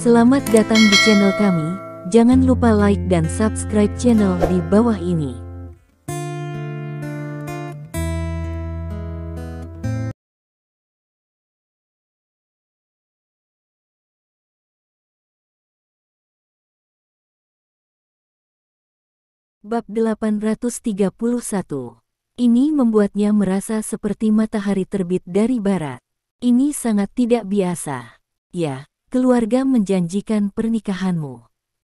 Selamat datang di channel kami, jangan lupa like dan subscribe channel di bawah ini. Bab 831. Ini membuatnya merasa seperti matahari terbit dari barat. Ini sangat tidak biasa. Ya, keluarga menjanjikan pernikahanmu.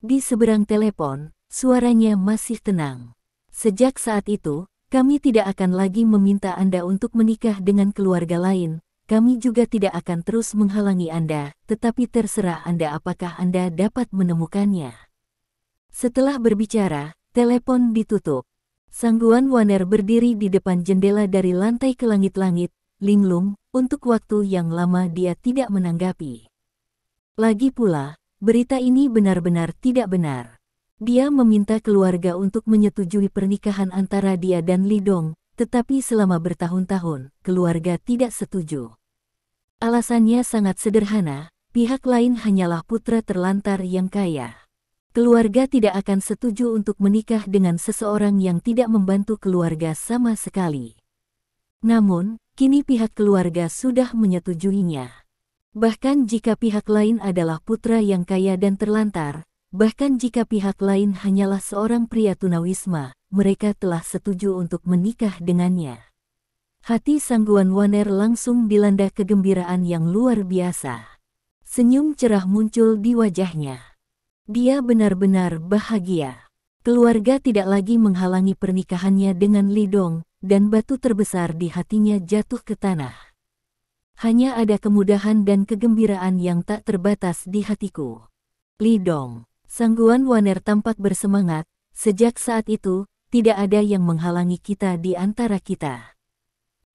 Di seberang telepon, suaranya masih tenang. Sejak saat itu, kami tidak akan lagi meminta Anda untuk menikah dengan keluarga lain. Kami juga tidak akan terus menghalangi Anda, tetapi terserah Anda apakah Anda dapat menemukannya. Setelah berbicara, telepon ditutup. Sangguan Waner berdiri di depan jendela dari lantai ke langit-langit, linglung, untuk waktu yang lama dia tidak menanggapi. Lagi pula, berita ini benar-benar tidak benar. Dia meminta keluarga untuk menyetujui pernikahan antara dia dan Li Dong, tetapi selama bertahun-tahun, keluarga tidak setuju. Alasannya sangat sederhana, pihak lain hanyalah putra terlantar yang kaya. Keluarga tidak akan setuju untuk menikah dengan seseorang yang tidak membantu keluarga sama sekali. Namun, kini pihak keluarga sudah menyetujuinya. Bahkan jika pihak lain adalah putra yang kaya dan terlantar, bahkan jika pihak lain hanyalah seorang pria tunawisma, mereka telah setuju untuk menikah dengannya. Hati Sangguan Waner langsung dilanda kegembiraan yang luar biasa. Senyum cerah muncul di wajahnya. Dia benar-benar bahagia. Keluarga tidak lagi menghalangi pernikahannya dengan Li Dong, dan batu terbesar di hatinya jatuh ke tanah. Hanya ada kemudahan dan kegembiraan yang tak terbatas di hatiku. Li Dong, Sangguan Waner tampak bersemangat. Sejak saat itu, tidak ada yang menghalangi kita di antara kita.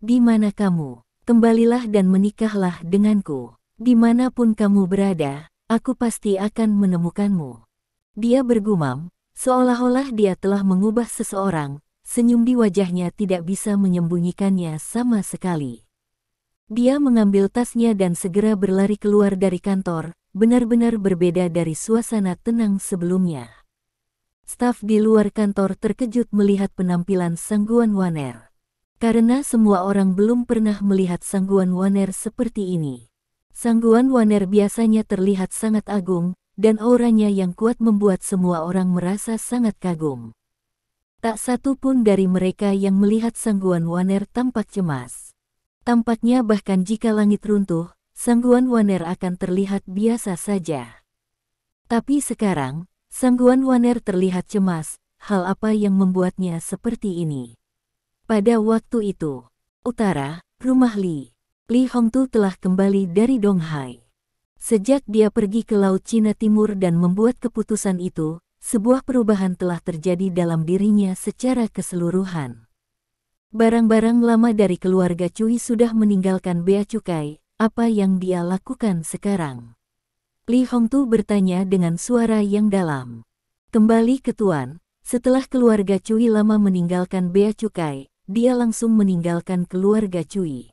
Di mana kamu? Kembalilah dan menikahlah denganku. Dimanapun kamu berada, aku pasti akan menemukanmu. Dia bergumam, seolah-olah dia telah mengubah seseorang. Senyum di wajahnya tidak bisa menyembunyikannya sama sekali. Dia mengambil tasnya dan segera berlari keluar dari kantor, benar-benar berbeda dari suasana tenang sebelumnya. Staf di luar kantor terkejut melihat penampilan Sangguan Waner. Karena semua orang belum pernah melihat Sangguan Waner seperti ini. Sangguan Waner biasanya terlihat sangat agung, dan auranya yang kuat membuat semua orang merasa sangat kagum. Tak satu pun dari mereka yang melihat Sangguan Waner tampak cemas. Tampaknya bahkan jika langit runtuh, Sangguan Waner akan terlihat biasa saja. Tapi sekarang, Sangguan Waner terlihat cemas. Hal apa yang membuatnya seperti ini? Pada waktu itu, utara, rumah Li Hongtu telah kembali dari Donghai. Sejak dia pergi ke Laut Cina Timur dan membuat keputusan itu, sebuah perubahan telah terjadi dalam dirinya secara keseluruhan. Barang-barang lama dari keluarga Cui sudah meninggalkan bea cukai. Apa yang dia lakukan sekarang? Li Hongtu bertanya dengan suara yang dalam. Kembali ke Tuan, setelah keluarga Cui lama meninggalkan bea cukai, dia langsung meninggalkan keluarga Cui.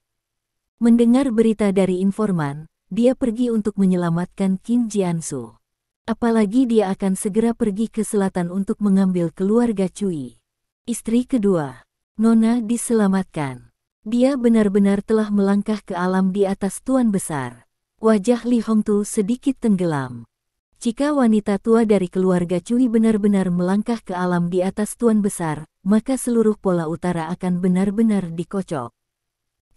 Mendengar berita dari informan, dia pergi untuk menyelamatkan Qin Jiansu. Apalagi dia akan segera pergi ke selatan untuk mengambil keluarga Cui. Istri kedua, Nona, diselamatkan. Dia benar-benar telah melangkah ke alam di atas Tuan Besar. Wajah Li Hongtu sedikit tenggelam. Jika wanita tua dari keluarga Cui benar-benar melangkah ke alam di atas Tuan Besar, maka seluruh pola utara akan benar-benar dikocok.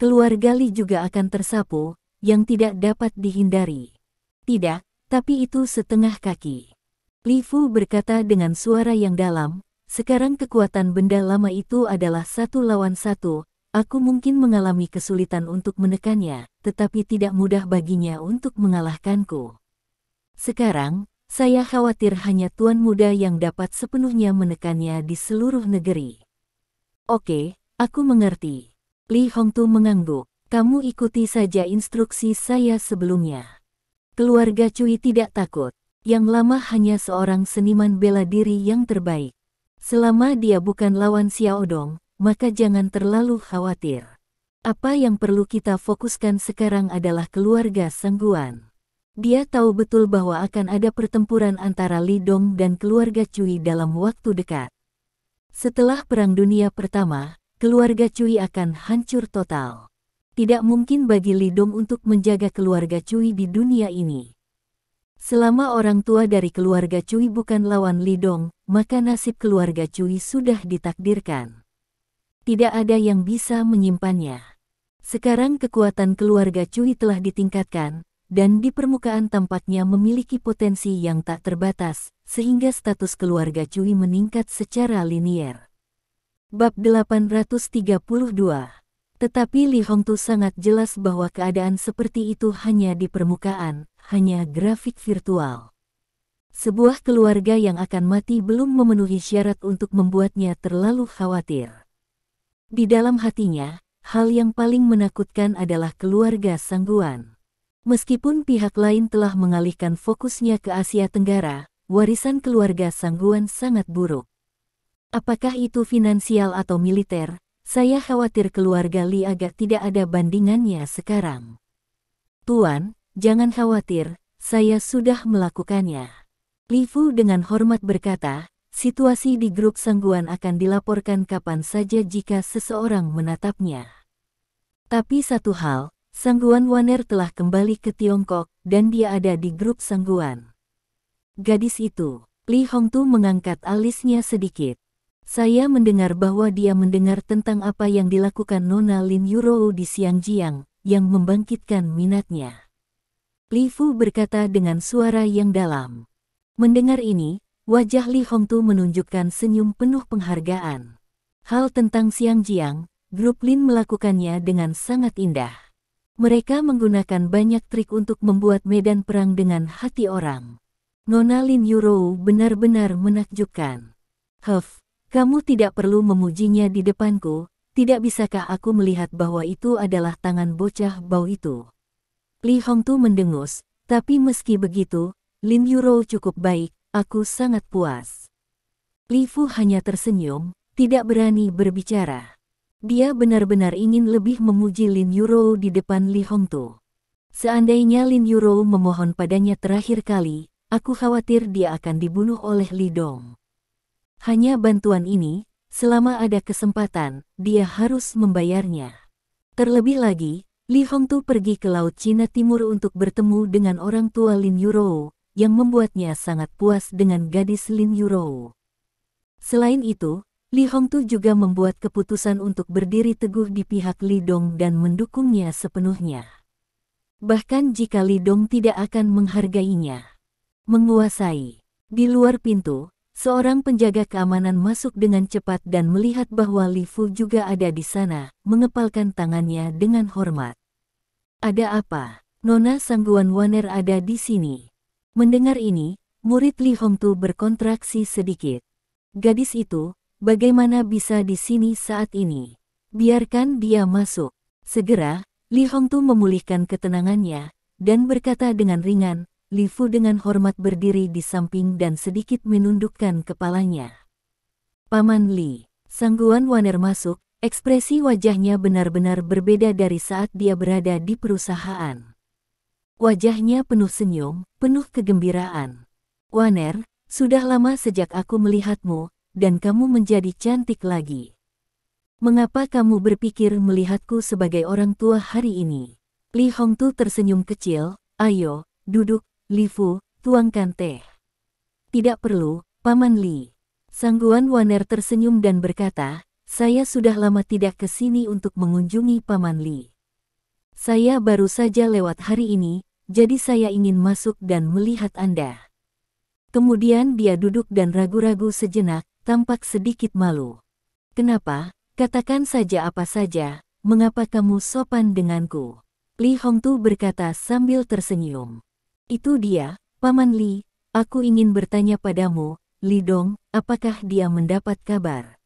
Keluarga Li juga akan tersapu, yang tidak dapat dihindari. Tidak, tapi itu setengah kaki. Li Fu berkata dengan suara yang dalam, sekarang kekuatan benda lama itu adalah 1 lawan 1, aku mungkin mengalami kesulitan untuk menekannya, tetapi tidak mudah baginya untuk mengalahkanku. Sekarang, saya khawatir hanya Tuan Muda yang dapat sepenuhnya menekannya di seluruh negeri. Oke, aku mengerti. Li Hongtu mengangguk. Kamu ikuti saja instruksi saya sebelumnya. Keluarga Cui tidak takut. Yang lama hanya seorang seniman bela diri yang terbaik. Selama dia bukan lawan Xiao Dong, maka jangan terlalu khawatir. Apa yang perlu kita fokuskan sekarang adalah keluarga Sangguan. Dia tahu betul bahwa akan ada pertempuran antara Li Dong dan keluarga Cui dalam waktu dekat. Setelah Perang Dunia Pertama, keluarga Cui akan hancur total. Tidak mungkin bagi Li Dong untuk menjaga keluarga Cui di dunia ini. Selama orang tua dari keluarga Cui bukan lawan Li Dong, maka nasib keluarga Cui sudah ditakdirkan. Tidak ada yang bisa menyimpannya. Sekarang kekuatan keluarga Cui telah ditingkatkan, dan di permukaan tampaknya memiliki potensi yang tak terbatas, sehingga status keluarga Cui meningkat secara linier. Bab 832. Tetapi Li Hongtu sangat jelas bahwa keadaan seperti itu hanya di permukaan, hanya grafik virtual. Sebuah keluarga yang akan mati belum memenuhi syarat untuk membuatnya terlalu khawatir. Di dalam hatinya, hal yang paling menakutkan adalah keluarga Sangguan. Meskipun pihak lain telah mengalihkan fokusnya ke Asia Tenggara, warisan keluarga Sangguan sangat buruk. Apakah itu finansial atau militer? Saya khawatir keluarga Li agak tidak ada bandingannya sekarang. Tuan, jangan khawatir, saya sudah melakukannya. Li Fu dengan hormat berkata, situasi di grup Sangguan akan dilaporkan kapan saja jika seseorang menatapnya. Tapi satu hal, Sangguan Waner telah kembali ke Tiongkok, dan dia ada di grup Sangguan. Gadis itu, Li Hongtu mengangkat alisnya sedikit. Saya mendengar bahwa dia mendengar tentang apa yang dilakukan Nona Lin Yurou di Xiangjiang, yang membangkitkan minatnya. Li Fu berkata dengan suara yang dalam. Mendengar ini, wajah Li Hongtu menunjukkan senyum penuh penghargaan. Hal tentang Xiangjiang, grup Lin melakukannya dengan sangat indah. Mereka menggunakan banyak trik untuk membuat medan perang dengan hati orang. Nona Lin Yurou benar-benar menakjubkan. Kamu tidak perlu memujinya di depanku, tidak bisakah aku melihat bahwa itu adalah tangan bocah bau itu? Li Hongtu mendengus, tapi meski begitu, Lin Yurou cukup baik, aku sangat puas. Li Fu hanya tersenyum, tidak berani berbicara. Dia benar-benar ingin lebih memuji Lin Yurou di depan Li Hongtu. Seandainya Lin Yurou memohon padanya terakhir kali, aku khawatir dia akan dibunuh oleh Li Dong. Hanya bantuan ini, selama ada kesempatan, dia harus membayarnya. Terlebih lagi, Li Hongtu pergi ke Laut Cina Timur untuk bertemu dengan orang tua Lin Yurou, yang membuatnya sangat puas dengan gadis Lin Yurou. Selain itu, Li Hongtu juga membuat keputusan untuk berdiri teguh di pihak Li Dong dan mendukungnya sepenuhnya. Bahkan jika Li Dong tidak akan menghargainya. Menguasai. Di luar pintu, seorang penjaga keamanan masuk dengan cepat dan melihat bahwa Li Fu juga ada di sana, mengepalkan tangannya dengan hormat. Ada apa? Nona Sangguan Waner ada di sini. Mendengar ini, murid Li Hongtu berkontraksi sedikit. Gadis itu, bagaimana bisa di sini saat ini? Biarkan dia masuk. Segera, Li Hongtu memulihkan ketenangannya, dan berkata dengan ringan. Li Fu dengan hormat berdiri di samping dan sedikit menundukkan kepalanya. Paman Li, Sangguan Waner masuk, ekspresi wajahnya benar-benar berbeda dari saat dia berada di perusahaan. Wajahnya penuh senyum, penuh kegembiraan. Waner, sudah lama sejak aku melihatmu, dan kamu menjadi cantik lagi. Mengapa kamu berpikir melihatku sebagai orang tua hari ini? Li Hongtu tersenyum kecil, ayo, duduk, Li Fu, tuangkan teh. Tidak perlu, Paman Li. Sangguan Waner tersenyum dan berkata, saya sudah lama tidak ke sini untuk mengunjungi Paman Li. Saya baru saja lewat hari ini, jadi saya ingin masuk dan melihat Anda. Kemudian dia duduk dan ragu-ragu sejenak, tampak sedikit malu. Kenapa? Katakan saja apa saja, mengapa kamu sopan denganku? Li Hongtu berkata sambil tersenyum. Itu dia, Paman Li, aku ingin bertanya padamu, Li Dong, apakah dia mendapat kabar?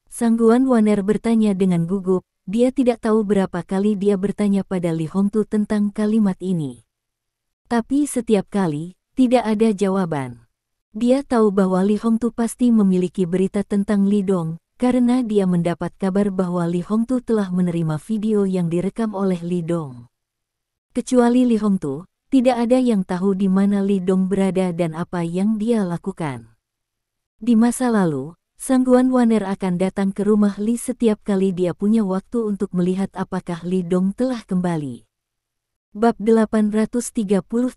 Sangguan Waner bertanya dengan gugup, dia tidak tahu berapa kali dia bertanya pada Li Hongtu tentang kalimat ini. Tapi setiap kali, tidak ada jawaban. Dia tahu bahwa Li Hongtu pasti memiliki berita tentang Li Dong, karena dia mendapat kabar bahwa Li Hongtu telah menerima video yang direkam oleh Li Dong. Kecuali Li Hongtu, Tidak ada yang tahu di mana Li Dong berada dan apa yang dia lakukan. Di masa lalu, Sangguan Waner akan datang ke rumah Li setiap kali dia punya waktu untuk melihat apakah Li Dong telah kembali. Bab 833.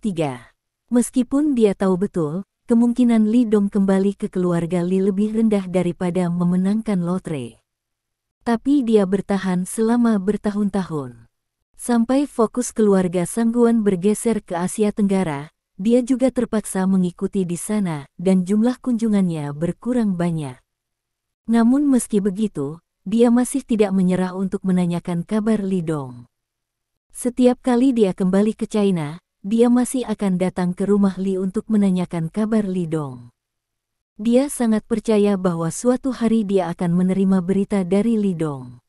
Meskipun dia tahu betul, kemungkinan Li Dong kembali ke keluarga Li lebih rendah daripada memenangkan lotre. Tapi dia bertahan selama bertahun-tahun. Sampai fokus keluarga Sangguan bergeser ke Asia Tenggara, dia juga terpaksa mengikuti di sana dan jumlah kunjungannya berkurang banyak. Namun meski begitu, dia masih tidak menyerah untuk menanyakan kabar Li Dong. Setiap kali dia kembali ke China, dia masih akan datang ke rumah Li untuk menanyakan kabar Li Dong. Dia sangat percaya bahwa suatu hari dia akan menerima berita dari Li Dong.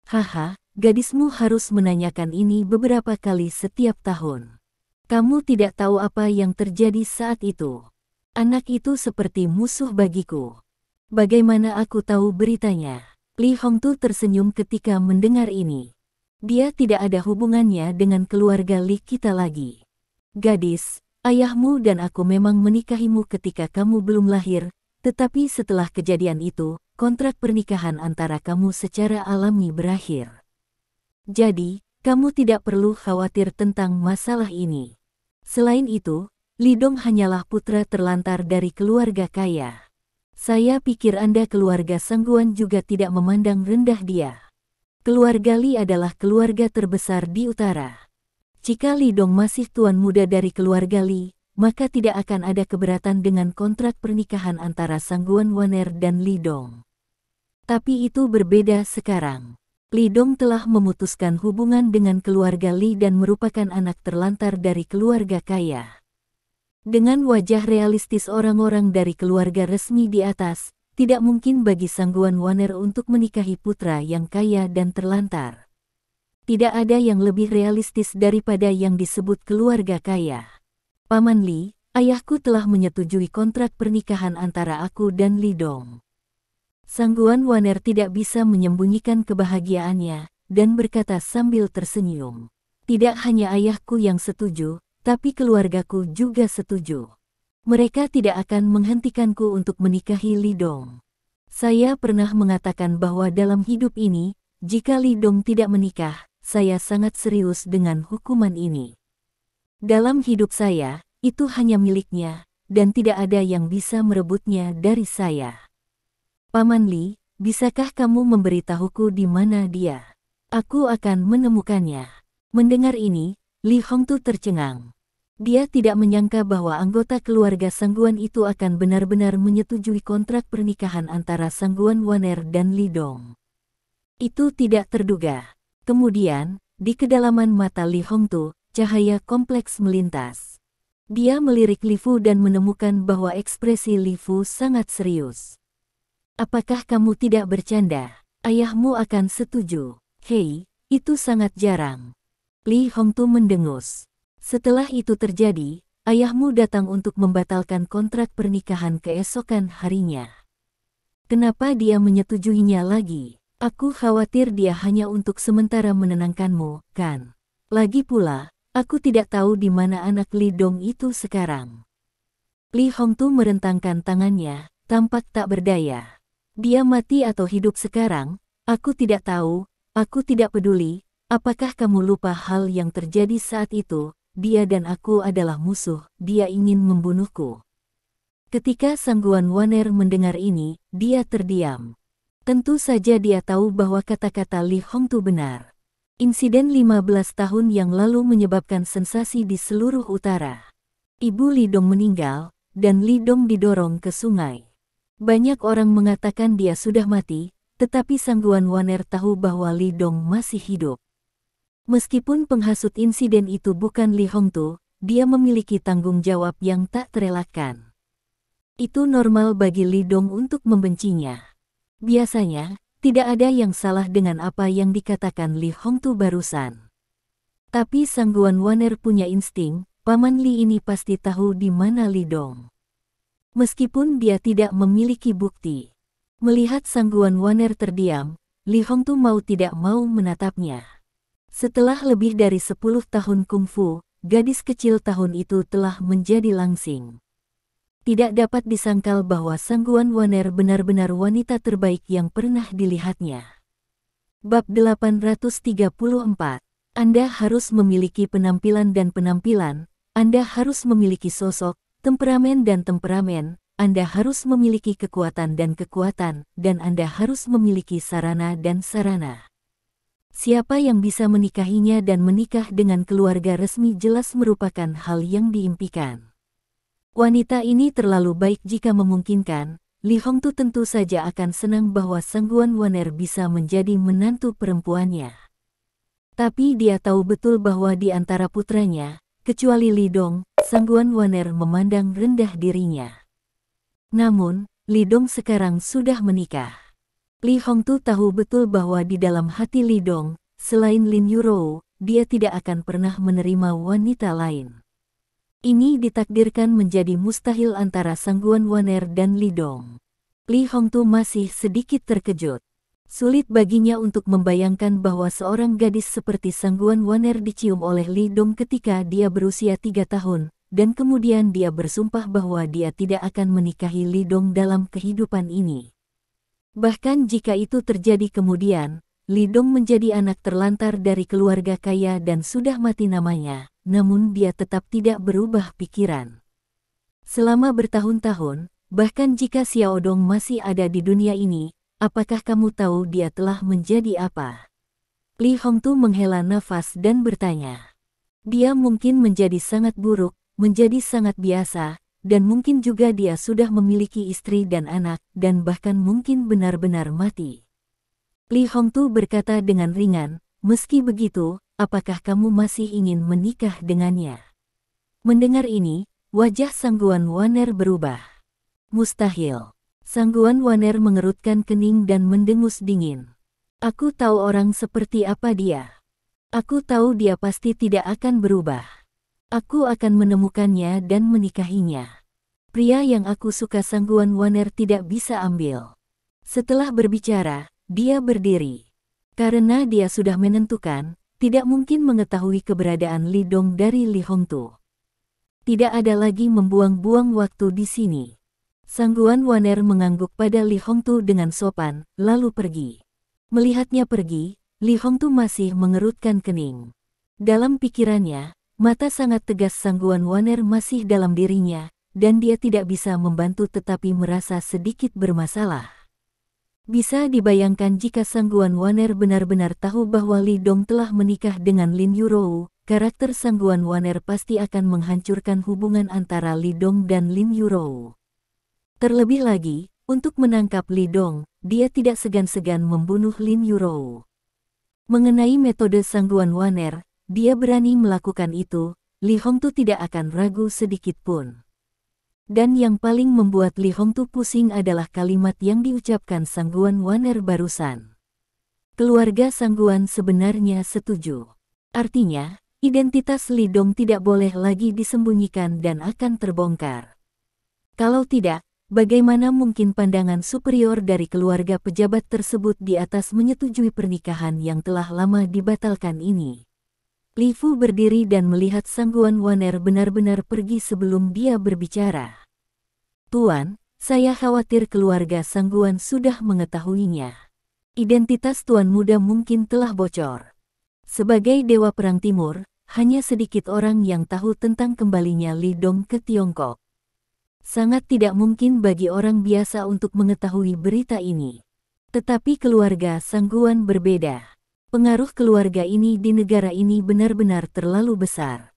Haha, gadismu harus menanyakan ini beberapa kali setiap tahun. Kamu tidak tahu apa yang terjadi saat itu. Anak itu seperti musuh bagiku. Bagaimana aku tahu beritanya? Li Hongtu tersenyum ketika mendengar ini. Dia tidak ada hubungannya dengan keluarga Li kita lagi. Gadis, ayahmu dan aku memang menikahimu ketika kamu belum lahir, tetapi setelah kejadian itu, kontrak pernikahan antara kamu secara alami berakhir. Jadi, kamu tidak perlu khawatir tentang masalah ini. Selain itu, Li Dong hanyalah putra terlantar dari keluarga kaya. Saya pikir Anda keluarga Sangguan juga tidak memandang rendah dia. Keluarga Li adalah keluarga terbesar di utara. Jika Li Dong masih tuan muda dari keluarga Li, maka tidak akan ada keberatan dengan kontrak pernikahan antara Sangguan Waner dan Li Dong. Tapi itu berbeda sekarang. Li Dong telah memutuskan hubungan dengan keluarga Li dan merupakan anak terlantar dari keluarga kaya. Dengan wajah realistis orang-orang dari keluarga resmi di atas, tidak mungkin bagi Sangguan Waner untuk menikahi putra yang kaya dan terlantar. Tidak ada yang lebih realistis daripada yang disebut keluarga kaya. Paman Li, ayahku telah menyetujui kontrak pernikahan antara aku dan Li Dong. Sangguan Waner tidak bisa menyembunyikan kebahagiaannya, dan berkata sambil tersenyum. Tidak hanya ayahku yang setuju, tapi keluargaku juga setuju. Mereka tidak akan menghentikanku untuk menikahi Li Dong. Saya pernah mengatakan bahwa dalam hidup ini, jika Li Dong tidak menikah, saya sangat serius dengan hukuman ini. Dalam hidup saya, itu hanya miliknya, dan tidak ada yang bisa merebutnya dari saya. Paman Li, bisakah kamu memberitahuku di mana dia? Aku akan menemukannya. Mendengar ini, Li Hongtu tercengang. Dia tidak menyangka bahwa anggota keluarga Sangguan itu akan benar-benar menyetujui kontrak pernikahan antara Sangguan Waner dan Li Dong. Itu tidak terduga. Kemudian, di kedalaman mata Li Hongtu, cahaya kompleks melintas. Dia melirik Li Fu dan menemukan bahwa ekspresi Li Fu sangat serius. Apakah kamu tidak bercanda? Ayahmu akan setuju. Hei, itu sangat jarang. Li Hongtu mendengus. Setelah itu terjadi, ayahmu datang untuk membatalkan kontrak pernikahan keesokan harinya. Kenapa dia menyetujuinya lagi? Aku khawatir dia hanya untuk sementara menenangkanmu, kan? Lagi pula, aku tidak tahu di mana anak Li Dong itu sekarang. Li Hongtu merentangkan tangannya, tampak tak berdaya. Dia mati atau hidup sekarang, aku tidak tahu, aku tidak peduli. Apakah kamu lupa hal yang terjadi saat itu? Dia dan aku adalah musuh, dia ingin membunuhku. Ketika Sangguan Waner mendengar ini, dia terdiam. Tentu saja dia tahu bahwa kata-kata Li Hongtu benar. Insiden 15 tahun yang lalu menyebabkan sensasi di seluruh utara. Ibu Li Dong meninggal, dan Li Dong didorong ke sungai. Banyak orang mengatakan dia sudah mati, tetapi Sangguan Waner tahu bahwa Li Dong masih hidup. Meskipun penghasut insiden itu bukan Li Hongtu, dia memiliki tanggung jawab yang tak terelakkan. Itu normal bagi Li Dong untuk membencinya. Biasanya, tidak ada yang salah dengan apa yang dikatakan Li Hongtu barusan. Tapi Sangguan Waner punya insting, Paman Li ini pasti tahu di mana Li Dong. Meskipun dia tidak memiliki bukti. Melihat Sangguan Waner terdiam, Li Hongtu mau tidak mau menatapnya. Setelah lebih dari 10 tahun kungfu, gadis kecil tahun itu telah menjadi langsing. Tidak dapat disangkal bahwa Sangguan Waner benar-benar wanita terbaik yang pernah dilihatnya. Bab 834. Anda harus memiliki penampilan dan penampilan, Anda harus memiliki sosok, temperamen dan temperamen, Anda harus memiliki kekuatan dan kekuatan, dan Anda harus memiliki sarana dan sarana. Siapa yang bisa menikahinya dan menikah dengan keluarga resmi jelas merupakan hal yang diimpikan. Wanita ini terlalu baik jika memungkinkan. Li Hongtu tentu saja akan senang bahwa Sangguan Waner bisa menjadi menantu perempuannya. Tapi dia tahu betul bahwa di antara putranya, kecuali Li Dong, Sangguan Waner memandang rendah dirinya. Namun, Li Dong sekarang sudah menikah. Li Hongtu tahu betul bahwa di dalam hati Li Dong, selain Lin Yurou, dia tidak akan pernah menerima wanita lain. Ini ditakdirkan menjadi mustahil antara Sangguan Waner dan Li Dong. Li Hongtu masih sedikit terkejut. Sulit baginya untuk membayangkan bahwa seorang gadis seperti Sangguan Waner dicium oleh Li Dong ketika dia berusia 3 tahun, dan kemudian dia bersumpah bahwa dia tidak akan menikahi Li Dong dalam kehidupan ini. Bahkan jika itu terjadi kemudian, Li Dong menjadi anak terlantar dari keluarga kaya dan sudah mati namanya, namun dia tetap tidak berubah pikiran. Selama bertahun-tahun, bahkan jika Xiao Dong masih ada di dunia ini, apakah kamu tahu dia telah menjadi apa? Li Hongtu menghela nafas dan bertanya. Dia mungkin menjadi sangat buruk, menjadi sangat biasa, dan mungkin juga dia sudah memiliki istri dan anak, dan bahkan mungkin benar-benar mati. Li Hongtu berkata dengan ringan, meski begitu, apakah kamu masih ingin menikah dengannya? Mendengar ini, wajah Sangguan Waner berubah. Mustahil. Sangguan Waner mengerutkan kening dan mendengus dingin. Aku tahu orang seperti apa dia. Aku tahu dia pasti tidak akan berubah. Aku akan menemukannya dan menikahinya. Pria yang aku suka Sangguan Waner tidak bisa ambil. Setelah berbicara, dia berdiri. Karena dia sudah menentukan, tidak mungkin mengetahui keberadaan Li Dong dari Li Hongtu. Tidak ada lagi membuang-buang waktu di sini. Sangguan Waner mengangguk pada Li Hongtu dengan sopan, lalu pergi. Melihatnya pergi, Li Hongtu masih mengerutkan kening. Dalam pikirannya, mata sangat tegas Sangguan Waner masih dalam dirinya, dan dia tidak bisa membantu tetapi merasa sedikit bermasalah. Bisa dibayangkan jika Sangguan Waner benar-benar tahu bahwa Li Dong telah menikah dengan Lin Yurou, karakter Sangguan Waner pasti akan menghancurkan hubungan antara Li Dong dan Lin Yurou. Terlebih lagi, untuk menangkap Li Dong, dia tidak segan-segan membunuh Lin Yurou. Mengenai metode Sangguan Waner, dia berani melakukan itu, Li Hongtu tidak akan ragu sedikit pun. Dan yang paling membuat Li Hongtu pusing adalah kalimat yang diucapkan Sangguan Waner barusan. Keluarga Sangguan sebenarnya setuju. Artinya, identitas Li Dong tidak boleh lagi disembunyikan dan akan terbongkar. Kalau tidak, bagaimana mungkin pandangan superior dari keluarga pejabat tersebut di atas menyetujui pernikahan yang telah lama dibatalkan ini? Li Fu berdiri dan melihat Sangguan Waner benar-benar pergi sebelum dia berbicara. Tuan, saya khawatir keluarga Sangguan sudah mengetahuinya. Identitas Tuan muda mungkin telah bocor. Sebagai Dewa Perang Timur, hanya sedikit orang yang tahu tentang kembalinya Li Dong ke Tiongkok. Sangat tidak mungkin bagi orang biasa untuk mengetahui berita ini. Tetapi keluarga Sangguan berbeda. Pengaruh keluarga ini di negara ini benar-benar terlalu besar.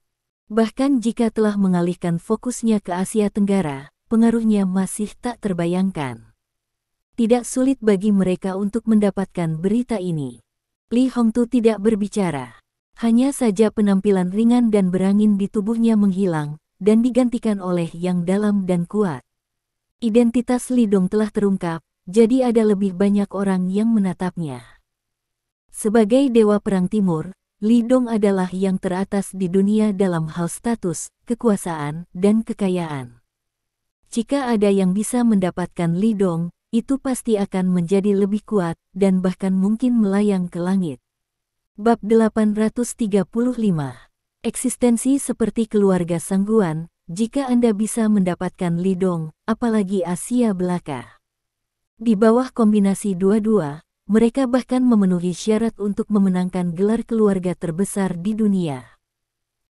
Bahkan jika telah mengalihkan fokusnya ke Asia Tenggara, pengaruhnya masih tak terbayangkan. Tidak sulit bagi mereka untuk mendapatkan berita ini. Li Hongtu tidak berbicara. Hanya saja penampilan ringan dan berangin di tubuhnya menghilang, dan digantikan oleh yang dalam dan kuat. Identitas Li Dong telah terungkap, jadi ada lebih banyak orang yang menatapnya. Sebagai Dewa Perang Timur, Li Dong adalah yang teratas di dunia dalam hal status, kekuasaan, dan kekayaan. Jika ada yang bisa mendapatkan Li Dong, itu pasti akan menjadi lebih kuat, dan bahkan mungkin melayang ke langit. Bab 835. Eksistensi seperti keluarga Sangguan, jika Anda bisa mendapatkan Lidong, apalagi Asia belaka. Di bawah kombinasi dua-dua, mereka bahkan memenuhi syarat untuk memenangkan gelar keluarga terbesar di dunia.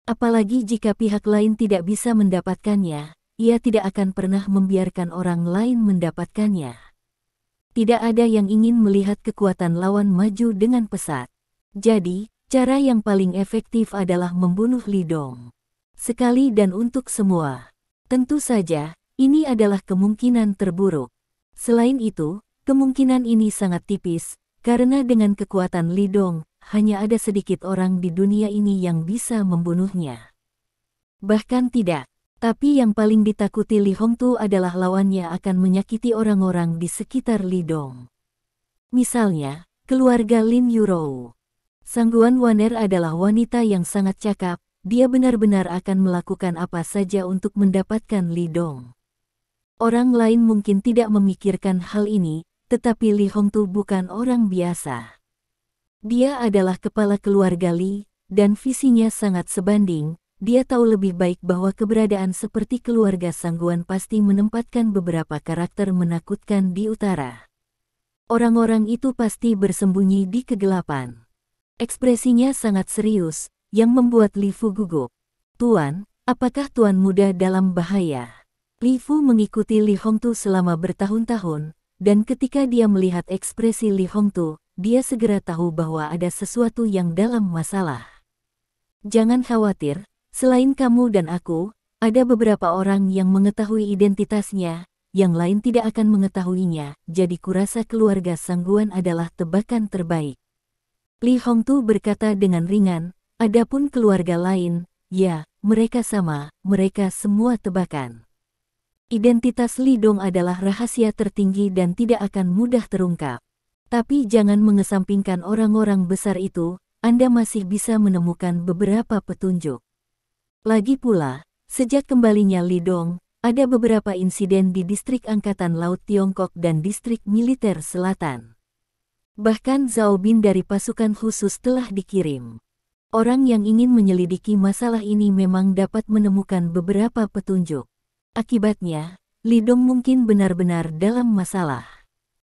Apalagi jika pihak lain tidak bisa mendapatkannya, ia tidak akan pernah membiarkan orang lain mendapatkannya. Tidak ada yang ingin melihat kekuatan lawan maju dengan pesat. Jadi, cara yang paling efektif adalah membunuh Lidong. Sekali dan untuk semua. Tentu saja, ini adalah kemungkinan terburuk. Selain itu, kemungkinan ini sangat tipis, karena dengan kekuatan Lidong, hanya ada sedikit orang di dunia ini yang bisa membunuhnya. Bahkan tidak. Tapi yang paling ditakuti Li Hongtu adalah lawannya akan menyakiti orang-orang di sekitar Lidong. Misalnya, keluarga Lin Yurou. Sangguan Waner adalah wanita yang sangat cakap, dia benar-benar akan melakukan apa saja untuk mendapatkan Lidong. Orang lain mungkin tidak memikirkan hal ini, tetapi Li Hongtu bukan orang biasa. Dia adalah kepala keluarga Li, dan visinya sangat sebanding. Dia tahu lebih baik bahwa keberadaan seperti keluarga Sangguan pasti menempatkan beberapa karakter menakutkan di utara. Orang-orang itu pasti bersembunyi di kegelapan. Ekspresinya sangat serius, yang membuat Li Fu gugup. "Tuan, apakah Tuan muda dalam bahaya?" Li Fu mengikuti Li Hongtu selama bertahun-tahun, dan ketika dia melihat ekspresi Li Hongtu, dia segera tahu bahwa ada sesuatu yang dalam masalah. "Jangan khawatir, selain kamu dan aku, ada beberapa orang yang mengetahui identitasnya, yang lain tidak akan mengetahuinya, jadi kurasa keluarga Sangguan adalah tebakan terbaik." Li Hongtu berkata dengan ringan, "Adapun keluarga lain, ya, mereka sama, mereka semua tebakan." Identitas Lidong adalah rahasia tertinggi dan tidak akan mudah terungkap. Tapi jangan mengesampingkan orang-orang besar itu, Anda masih bisa menemukan beberapa petunjuk. Lagi pula, sejak kembalinya Lidong, ada beberapa insiden di distrik Angkatan Laut Tiongkok dan distrik militer selatan. Bahkan Zhao Bin dari pasukan khusus telah dikirim. Orang yang ingin menyelidiki masalah ini memang dapat menemukan beberapa petunjuk. Akibatnya, Lidong mungkin benar-benar dalam masalah.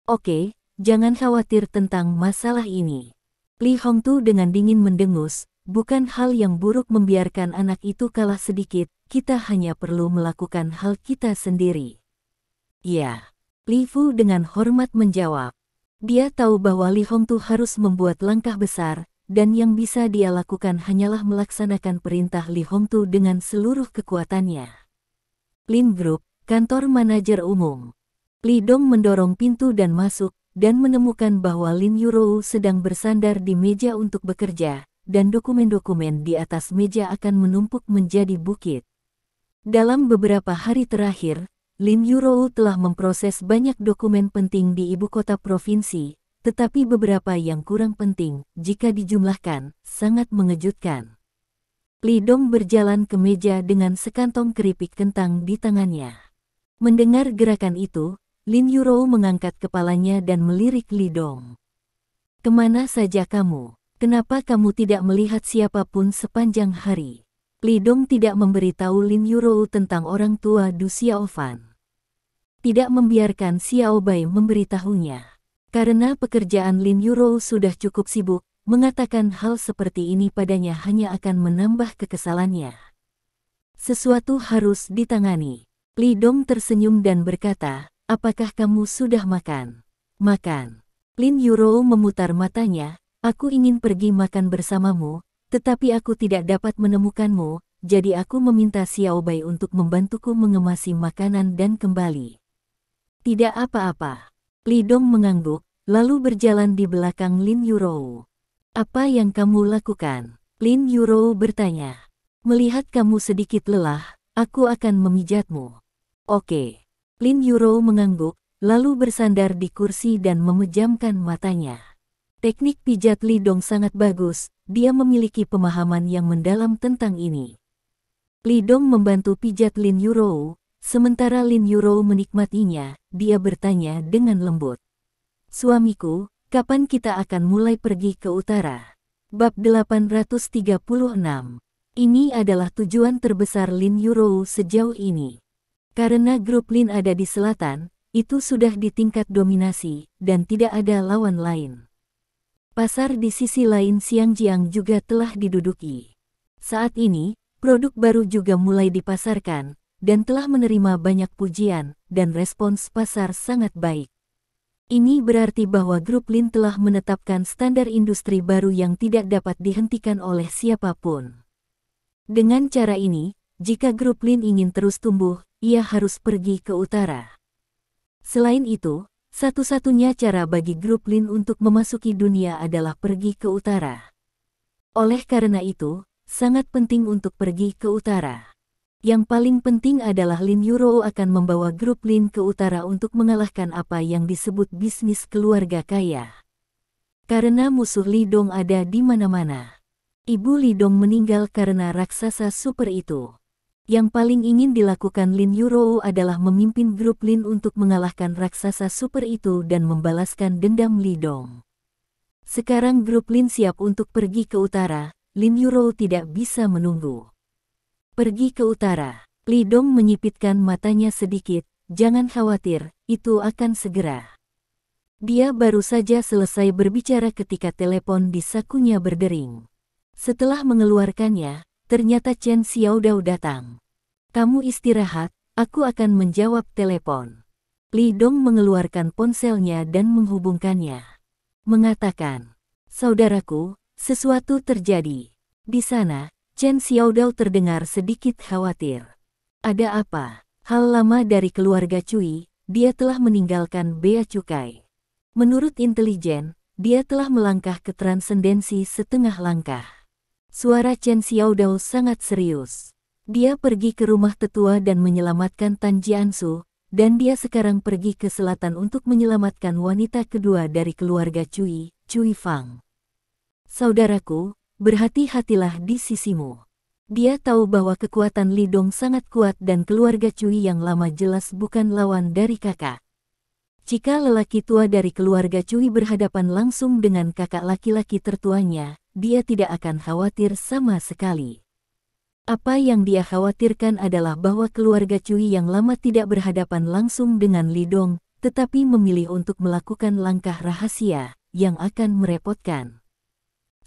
"Oke, jangan khawatir tentang masalah ini." Li Hongtu dengan dingin mendengus, "Bukan hal yang buruk membiarkan anak itu kalah sedikit, kita hanya perlu melakukan hal kita sendiri." "Ya." Li Fu dengan hormat menjawab. Dia tahu bahwa Li Hongtu harus membuat langkah besar, dan yang bisa dia lakukan hanyalah melaksanakan perintah Li Hongtu dengan seluruh kekuatannya. Lin Group, kantor manajer umum. Lidong mendorong pintu dan masuk, dan menemukan bahwa Lin Yurou sedang bersandar di meja untuk bekerja, dan dokumen-dokumen di atas meja akan menumpuk menjadi bukit. Dalam beberapa hari terakhir, Lin Yurou telah memproses banyak dokumen penting di ibu kota provinsi, tetapi beberapa yang kurang penting, jika dijumlahkan, sangat mengejutkan. Lidong berjalan ke meja dengan sekantong keripik kentang di tangannya. Mendengar gerakan itu, Lin Yurou mengangkat kepalanya dan melirik Lidong. "Kemana saja kamu? Kenapa kamu tidak melihat siapapun sepanjang hari?" Lidong tidak memberitahu Lin Yurou tentang orang tua Du Xiaofan. Tidak membiarkan Xiao Bai memberitahunya. Karena pekerjaan Lin Yurou sudah cukup sibuk, mengatakan hal seperti ini padanya hanya akan menambah kekesalannya. Sesuatu harus ditangani. Lidong tersenyum dan berkata, "Apakah kamu sudah makan?" "Makan." Lin Yurou memutar matanya, "Aku ingin pergi makan bersamamu, tetapi aku tidak dapat menemukanmu, jadi aku meminta Xiao Bai untuk membantuku mengemasi makanan dan kembali." "Tidak apa-apa." Lidong mengangguk, lalu berjalan di belakang Lin Yurou. "Apa yang kamu lakukan?" Lin Yurou bertanya. "Melihat kamu sedikit lelah, aku akan memijatmu." "Oke." Lin Yurou mengangguk, lalu bersandar di kursi dan memejamkan matanya. Teknik pijat Lidong sangat bagus, dia memiliki pemahaman yang mendalam tentang ini. Lidong membantu pijat Lin Yurou, sementara Lin Yurou menikmatinya, dia bertanya dengan lembut. "Suamiku, kapan kita akan mulai pergi ke utara?" Bab 836. Ini adalah tujuan terbesar Lin Yurou sejauh ini. Karena grup Lin ada di selatan, itu sudah di tingkat dominasi, dan tidak ada lawan lain. Pasar di sisi lain Xiangjiang juga telah diduduki. Saat ini, produk baru juga mulai dipasarkan, dan telah menerima banyak pujian, dan respons pasar sangat baik. Ini berarti bahwa grup Lin telah menetapkan standar industri baru yang tidak dapat dihentikan oleh siapapun. Dengan cara ini, jika grup Lin ingin terus tumbuh, ia harus pergi ke utara. Selain itu, satu-satunya cara bagi grup Lin untuk memasuki dunia adalah pergi ke utara. Oleh karena itu, sangat penting untuk pergi ke utara. Yang paling penting adalah Lin Yurou akan membawa grup Lin ke utara untuk mengalahkan apa yang disebut bisnis keluarga kaya. Karena musuh Li Dong ada di mana-mana. Ibu Li Dong meninggal karena raksasa super itu. Yang paling ingin dilakukan Lin Yurou adalah memimpin grup Lin untuk mengalahkan raksasa super itu dan membalaskan dendam Li Dong. Sekarang grup Lin siap untuk pergi ke utara, Lin Yurou tidak bisa menunggu. Pergi ke utara. Li Dong menyipitkan matanya sedikit, jangan khawatir, itu akan segera. Dia baru saja selesai berbicara ketika telepon di sakunya berdering. Setelah mengeluarkannya, ternyata Chen Xiaodao datang. Kamu istirahat, aku akan menjawab telepon. Li Dong mengeluarkan ponselnya dan menghubungkannya. Mengatakan, saudaraku, sesuatu terjadi. Di sana, Chen Xiaodao terdengar sedikit khawatir. Ada apa? Hal lama dari keluarga Cui, dia telah meninggalkan bea cukai. Menurut intelijen, dia telah melangkah ke transendensi setengah langkah. Suara Chen Xiaodao sangat serius. Dia pergi ke rumah tetua dan menyelamatkan Tan Jiansu, dan dia sekarang pergi ke selatan untuk menyelamatkan wanita kedua dari keluarga Cui, Cui Fang. Saudaraku, berhati-hatilah di sisimu. Dia tahu bahwa kekuatan Li Dong sangat kuat dan keluarga Cui yang lama jelas bukan lawan dari kakak. Jika lelaki tua dari keluarga Cui berhadapan langsung dengan kakak laki-laki tertuanya, dia tidak akan khawatir sama sekali. Apa yang dia khawatirkan adalah bahwa keluarga Cui yang lama tidak berhadapan langsung dengan Li Dong, tetapi memilih untuk melakukan langkah rahasia, yang akan merepotkan.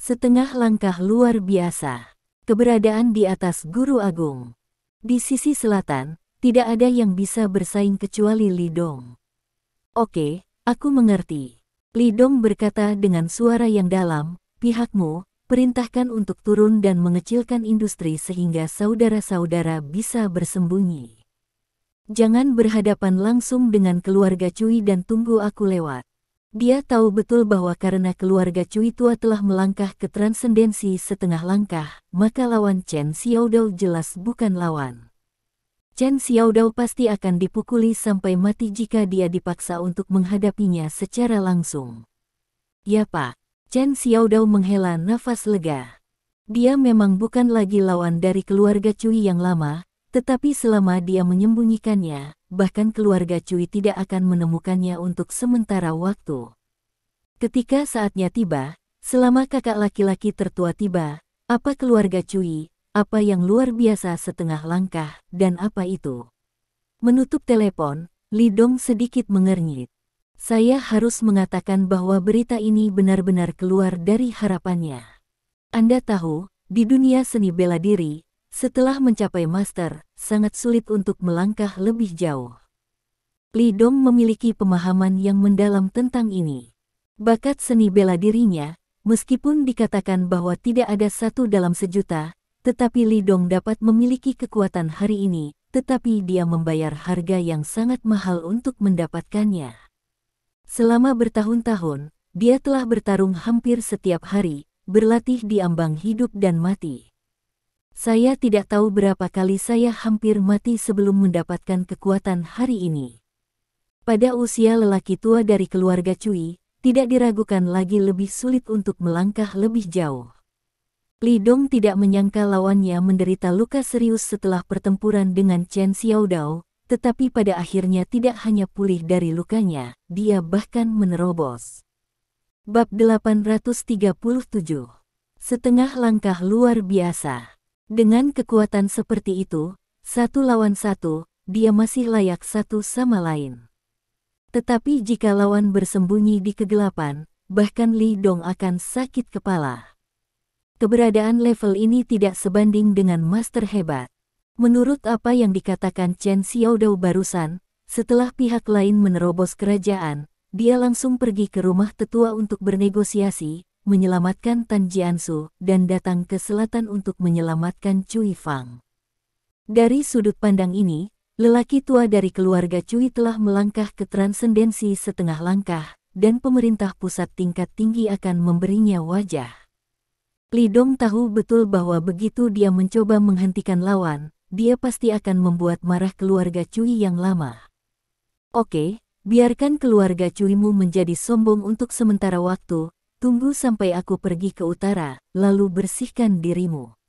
Setengah langkah luar biasa. Keberadaan di atas Guru Agung. Di sisi selatan, tidak ada yang bisa bersaing kecuali Li Dong. Oke, aku mengerti. Li Dong berkata dengan suara yang dalam, pihakmu, perintahkan untuk turun dan mengecilkan industri sehingga saudara-saudara bisa bersembunyi. Jangan berhadapan langsung dengan keluarga Cui dan tunggu aku lewat. Dia tahu betul bahwa karena keluarga Cui tua telah melangkah ke transendensi setengah langkah, maka lawan Chen Xiaodao jelas bukan lawan. Chen Xiaodao pasti akan dipukuli sampai mati jika dia dipaksa untuk menghadapinya secara langsung. Ya Pak, Chen Xiaodao menghela nafas lega. Dia memang bukan lagi lawan dari keluarga Cui yang lama, tetapi selama dia menyembunyikannya, bahkan keluarga Cui tidak akan menemukannya untuk sementara waktu. Ketika saatnya tiba, selama kakak laki-laki tertua tiba, apa keluarga Cui, apa yang luar biasa setengah langkah, dan apa itu? Menutup telepon, Li Dong sedikit mengernyit. Saya harus mengatakan bahwa berita ini benar-benar keluar dari harapannya. Anda tahu, di dunia seni bela diri, setelah mencapai master, sangat sulit untuk melangkah lebih jauh. Li Dong memiliki pemahaman yang mendalam tentang ini. Bakat seni bela dirinya, meskipun dikatakan bahwa tidak ada satu dalam sejuta, tetapi Li Dong dapat memiliki kekuatan hari ini, tetapi dia membayar harga yang sangat mahal untuk mendapatkannya. Selama bertahun-tahun, dia telah bertarung hampir setiap hari, berlatih di ambang hidup dan mati. Saya tidak tahu berapa kali saya hampir mati sebelum mendapatkan kekuatan hari ini. Pada usia lelaki tua dari keluarga Cui, tidak diragukan lagi lebih sulit untuk melangkah lebih jauh. Li Dong tidak menyangka lawannya menderita luka serius setelah pertempuran dengan Chen Xiaodao, tetapi pada akhirnya tidak hanya pulih dari lukanya, dia bahkan menerobos. Bab 837. Setengah langkah luar biasa. Dengan kekuatan seperti itu, satu lawan satu, dia masih layak satu sama lain. Tetapi jika lawan bersembunyi di kegelapan, bahkan Li Dong akan sakit kepala. Keberadaan level ini tidak sebanding dengan master hebat. Menurut apa yang dikatakan Chen Xiaodou barusan, setelah pihak lain menerobos kerajaan, dia langsung pergi ke rumah tetua untuk bernegosiasi, menyelamatkan Tan Jiansu, dan datang ke selatan untuk menyelamatkan Cui Fang. Dari sudut pandang ini, lelaki tua dari keluarga Cui telah melangkah ke transendensi setengah langkah, dan pemerintah pusat tingkat tinggi akan memberinya wajah. Li Dong tahu betul bahwa begitu dia mencoba menghentikan lawan, dia pasti akan membuat marah keluarga Cui yang lama. Oke, biarkan keluarga Cuimu menjadi sombong untuk sementara waktu, tunggu sampai aku pergi ke utara, lalu bersihkan dirimu.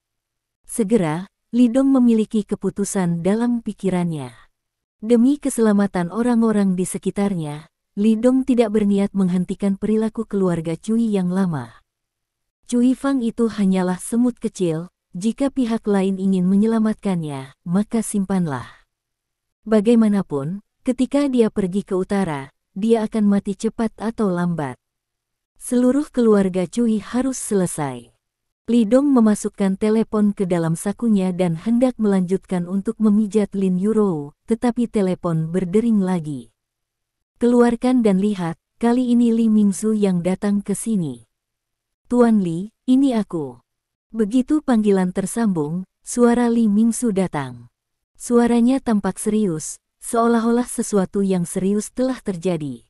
Segera, Li Dong memiliki keputusan dalam pikirannya. Demi keselamatan orang-orang di sekitarnya, Li Dong tidak berniat menghentikan perilaku keluarga Cui yang lama. Cui Fang itu hanyalah semut kecil, jika pihak lain ingin menyelamatkannya, maka simpanlah. Bagaimanapun, ketika dia pergi ke utara, dia akan mati cepat atau lambat. Seluruh keluarga Cui harus selesai. Li Dong memasukkan telepon ke dalam sakunya dan hendak melanjutkan untuk memijat Lin Yurou, tetapi telepon berdering lagi. Keluarkan dan lihat, kali ini Li Mingzu yang datang ke sini. Tuan Li, ini aku. Begitu panggilan tersambung, suara Li Mingzu datang. Suaranya tampak serius, seolah-olah sesuatu yang serius telah terjadi.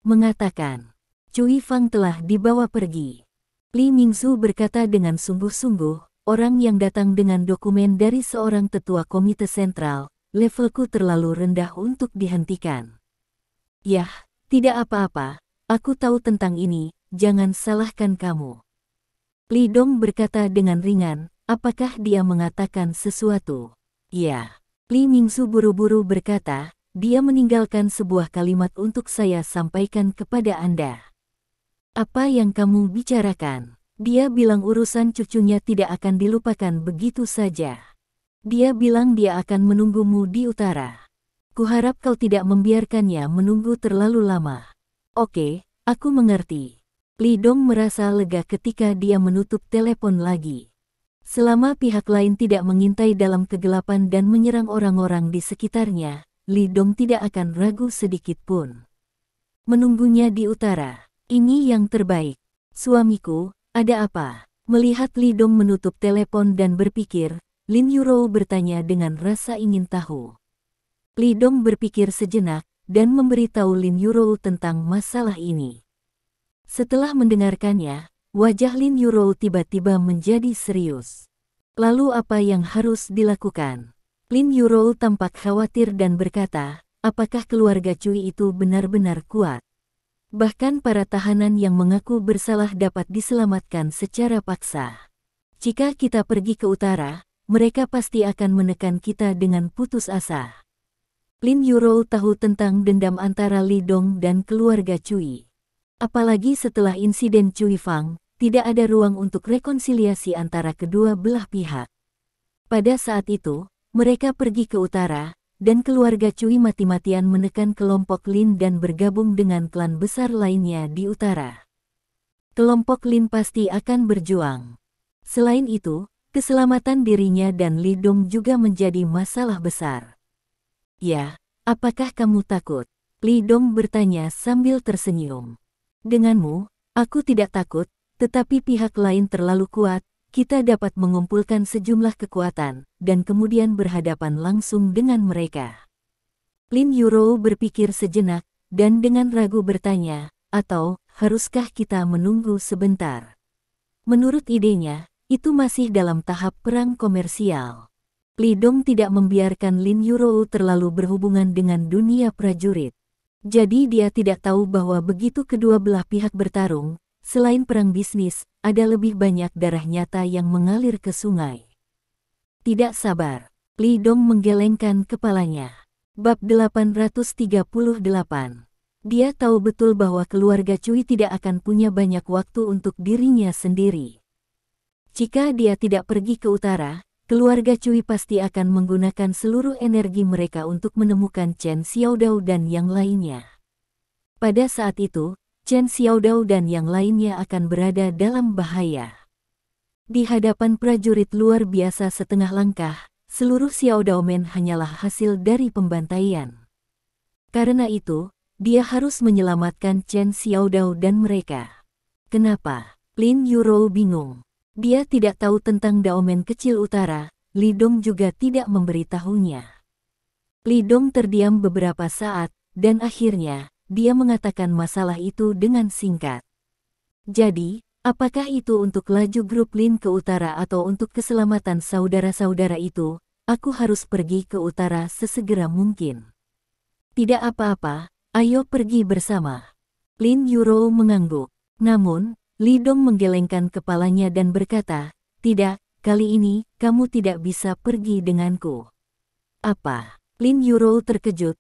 Mengatakan, Cui Fang telah dibawa pergi. Li Mingzu berkata dengan sungguh-sungguh, orang yang datang dengan dokumen dari seorang tetua komite sentral, levelku terlalu rendah untuk dihentikan. Yah, tidak apa-apa, aku tahu tentang ini, jangan salahkan kamu. Li Dong berkata dengan ringan, apakah dia mengatakan sesuatu? Ya. Li Mingzu buru-buru berkata, dia meninggalkan sebuah kalimat untuk saya sampaikan kepada Anda. Apa yang kamu bicarakan? Dia bilang urusan cucunya tidak akan dilupakan begitu saja. Dia bilang dia akan menunggumu di utara. Kuharap kau tidak membiarkannya menunggu terlalu lama. Oke, aku mengerti. Li Dong merasa lega ketika dia menutup telepon lagi. Selama pihak lain tidak mengintai dalam kegelapan dan menyerang orang-orang di sekitarnya, Li Dong tidak akan ragu sedikit pun. Menunggunya di utara, ini yang terbaik. Suamiku, ada apa? Melihat Li Dong menutup telepon dan berpikir, Lin Yurou bertanya dengan rasa ingin tahu. Li Dong berpikir sejenak, dan memberitahu Lin Yurou tentang masalah ini. Setelah mendengarkannya, wajah Lin Yurou tiba-tiba menjadi serius. Lalu apa yang harus dilakukan? Lin Yurou tampak khawatir dan berkata, apakah keluarga Cui itu benar-benar kuat? Bahkan para tahanan yang mengaku bersalah dapat diselamatkan secara paksa. Jika kita pergi ke utara, mereka pasti akan menekan kita dengan putus asa. Lin Yurou tahu tentang dendam antara Li Dong dan keluarga Cui. Apalagi setelah insiden Cui Fang, tidak ada ruang untuk rekonsiliasi antara kedua belah pihak. Pada saat itu, mereka pergi ke utara, dan keluarga Cui mati-matian menekan kelompok Lin dan bergabung dengan klan besar lainnya di utara. Kelompok Lin pasti akan berjuang. Selain itu, keselamatan dirinya dan Li Dong juga menjadi masalah besar. Ya, apakah kamu takut? Li Dong bertanya sambil tersenyum. Denganmu, aku tidak takut, tetapi pihak lain terlalu kuat, kita dapat mengumpulkan sejumlah kekuatan, dan kemudian berhadapan langsung dengan mereka. Lin Yurou berpikir sejenak, dan dengan ragu bertanya, atau, haruskah kita menunggu sebentar? Menurut idenya, itu masih dalam tahap perang komersial. Li Dong tidak membiarkan Lin Yurou terlalu berhubungan dengan dunia prajurit. Jadi dia tidak tahu bahwa begitu kedua belah pihak bertarung, selain perang bisnis, ada lebih banyak darah nyata yang mengalir ke sungai. Tidak sabar, Li Dong menggelengkan kepalanya. Bab 838. Dia tahu betul bahwa keluarga Cui tidak akan punya banyak waktu untuk dirinya sendiri. Jika dia tidak pergi ke utara, keluarga Cui pasti akan menggunakan seluruh energi mereka untuk menemukan Chen Xiaodao dan yang lainnya. Pada saat itu, Chen Xiaodao dan yang lainnya akan berada dalam bahaya. Di hadapan prajurit luar biasa setengah langkah, seluruh Xiaodaomen hanyalah hasil dari pembantaian. Karena itu, dia harus menyelamatkan Chen Xiaodao dan mereka. Kenapa? Lin Yurou bingung. Dia tidak tahu tentang daomen kecil utara, Li Dong juga tidak memberitahunya. Li Dong terdiam beberapa saat, dan akhirnya, dia mengatakan masalah itu dengan singkat. Jadi, apakah itu untuk laju grup Lin ke utara atau untuk keselamatan saudara-saudara itu? Aku harus pergi ke utara sesegera mungkin. Tidak apa-apa, ayo pergi bersama. Lin Yurou mengangguk. Namun, Li Dong menggelengkan kepalanya dan berkata, tidak, kali ini, kamu tidak bisa pergi denganku. Apa? Lin Yurou terkejut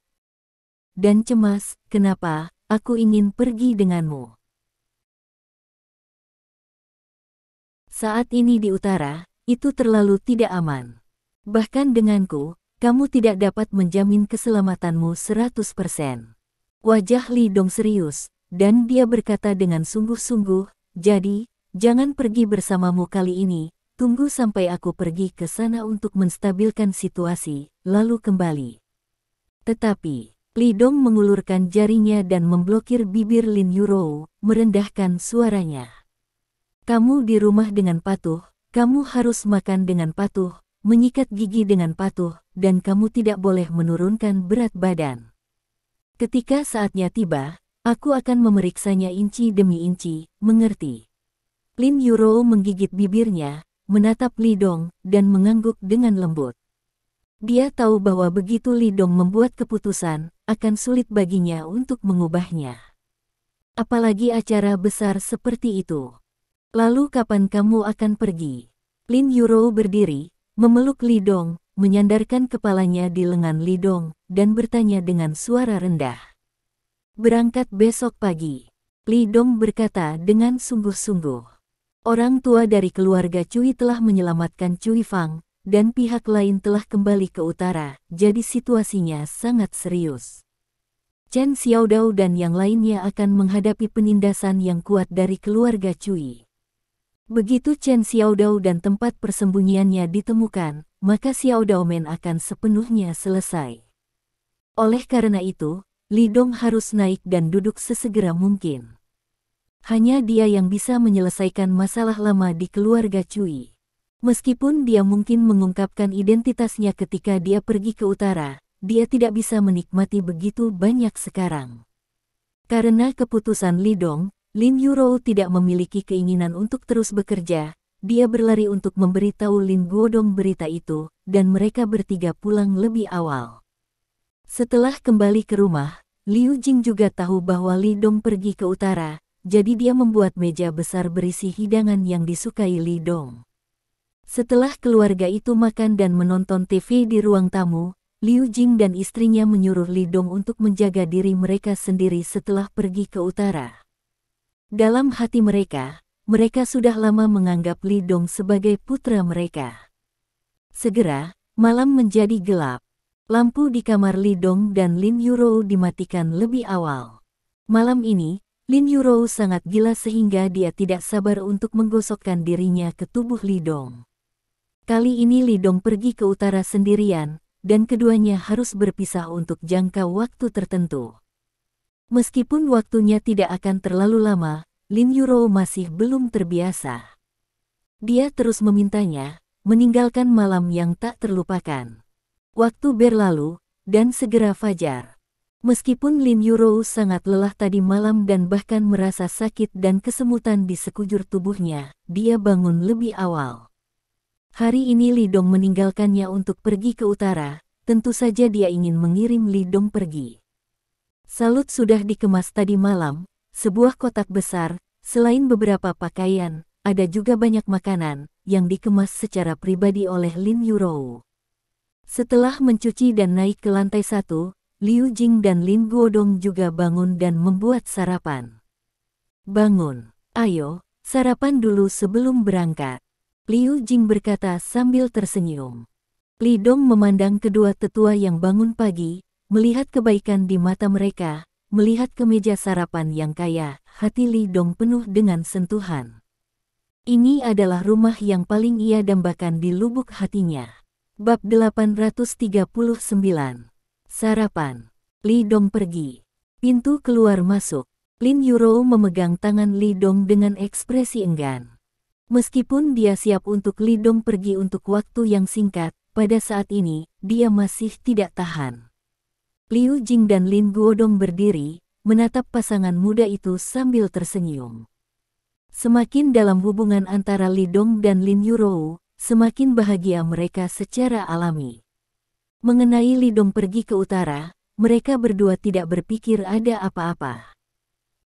dan cemas, kenapa? Aku ingin pergi denganmu. Saat ini di utara, itu terlalu tidak aman. Bahkan denganku, kamu tidak dapat menjamin keselamatanmu 100%. Wajah Li Dong serius, dan dia berkata dengan sungguh-sungguh, jadi, jangan pergi bersamamu kali ini, tunggu sampai aku pergi ke sana untuk menstabilkan situasi, lalu kembali. Tetapi, Li Dong mengulurkan jarinya dan memblokir bibir Lin Yurou, merendahkan suaranya. Kamu di rumah dengan patuh, kamu harus makan dengan patuh, menyikat gigi dengan patuh, dan kamu tidak boleh menurunkan berat badan. Ketika saatnya tiba, aku akan memeriksanya inci demi inci, mengerti? Lin Yurou menggigit bibirnya, menatap Li Dong, dan mengangguk dengan lembut. Dia tahu bahwa begitu Li Dong membuat keputusan, akan sulit baginya untuk mengubahnya. Apalagi acara besar seperti itu. Lalu kapan kamu akan pergi? Lin Yurou berdiri, memeluk Li Dong, menyandarkan kepalanya di lengan Li Dong, dan bertanya dengan suara rendah. Berangkat besok pagi. Li Dong berkata dengan sungguh-sungguh. Orang tua dari keluarga Cui telah menyelamatkan Cui Fang, dan pihak lain telah kembali ke utara, jadi situasinya sangat serius. Chen Xiaodao dan yang lainnya akan menghadapi penindasan yang kuat dari keluarga Cui. Begitu Chen Xiaodao dan tempat persembunyiannya ditemukan, maka Xiaodaomen akan sepenuhnya selesai. Oleh karena itu, Li Dong harus naik dan duduk sesegera mungkin. Hanya dia yang bisa menyelesaikan masalah lama di keluarga Cui. Meskipun dia mungkin mengungkapkan identitasnya ketika dia pergi ke utara, dia tidak bisa menikmati begitu banyak sekarang. Karena keputusan Li Dong, Lin Yurou tidak memiliki keinginan untuk terus bekerja, dia berlari untuk memberitahu Lin Guodong berita itu, dan mereka bertiga pulang lebih awal. Setelah kembali ke rumah, Liu Jing juga tahu bahwa Li Dong pergi ke utara, jadi dia membuat meja besar berisi hidangan yang disukai Li Dong. Setelah keluarga itu makan dan menonton TV di ruang tamu, Liu Jing dan istrinya menyuruh Li Dong untuk menjaga diri mereka sendiri setelah pergi ke utara. Dalam hati mereka, mereka sudah lama menganggap Li Dong sebagai putra mereka. Segera, malam menjadi gelap. Lampu di kamar Li Dong dan Lin Yurou dimatikan lebih awal. Malam ini, Lin Yurou sangat gila sehingga dia tidak sabar untuk menggosokkan dirinya ke tubuh Li Dong. Kali ini Li Dong pergi ke utara sendirian, dan keduanya harus berpisah untuk jangka waktu tertentu. Meskipun waktunya tidak akan terlalu lama, Lin Yurou masih belum terbiasa. Dia terus memintanya, meninggalkan malam yang tak terlupakan. Waktu berlalu, dan segera fajar. Meskipun Lin Yurou sangat lelah tadi malam dan bahkan merasa sakit dan kesemutan di sekujur tubuhnya, dia bangun lebih awal. Hari ini Li Dong meninggalkannya untuk pergi ke utara, tentu saja dia ingin mengirim Li Dong pergi. Salut sudah dikemas tadi malam, sebuah kotak besar, selain beberapa pakaian, ada juga banyak makanan, yang dikemas secara pribadi oleh Lin Yurou. Setelah mencuci dan naik ke lantai 1, Liu Jing dan Lin Guodong juga bangun dan membuat sarapan. Bangun, ayo, sarapan dulu sebelum berangkat. Liu Jing berkata sambil tersenyum. Li Dong memandang kedua tetua yang bangun pagi, melihat kebaikan di mata mereka, melihat kemeja sarapan yang kaya, hati Li Dong penuh dengan sentuhan. Ini adalah rumah yang paling ia dambakan di lubuk hatinya. Bab 839. Sarapan. Li Dong pergi. Pintu keluar masuk. Lin Yuro memegang tangan Li Dong dengan ekspresi enggan. Meskipun dia siap untuk Li Dong pergi untuk waktu yang singkat, pada saat ini, dia masih tidak tahan. Liu Jing dan Lin Guodong berdiri, menatap pasangan muda itu sambil tersenyum. Semakin dalam hubungan antara Li Dong dan Lin Yuro, semakin bahagia mereka secara alami. Mengenai Li Dong pergi ke utara, mereka berdua tidak berpikir ada apa-apa.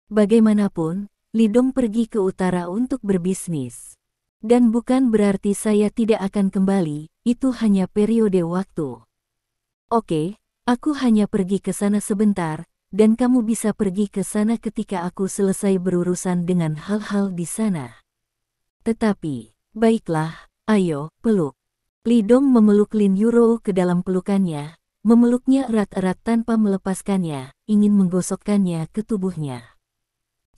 Bagaimanapun, Li Dong pergi ke utara untuk berbisnis. Dan bukan berarti saya tidak akan kembali, itu hanya periode waktu. Oke, aku hanya pergi ke sana sebentar, dan kamu bisa pergi ke sana ketika aku selesai berurusan dengan hal-hal di sana. Tetapi, baiklah, ayo, peluk. Li Dong memeluk Lin Yuro ke dalam pelukannya, memeluknya erat-erat tanpa melepaskannya, ingin menggosokkannya ke tubuhnya.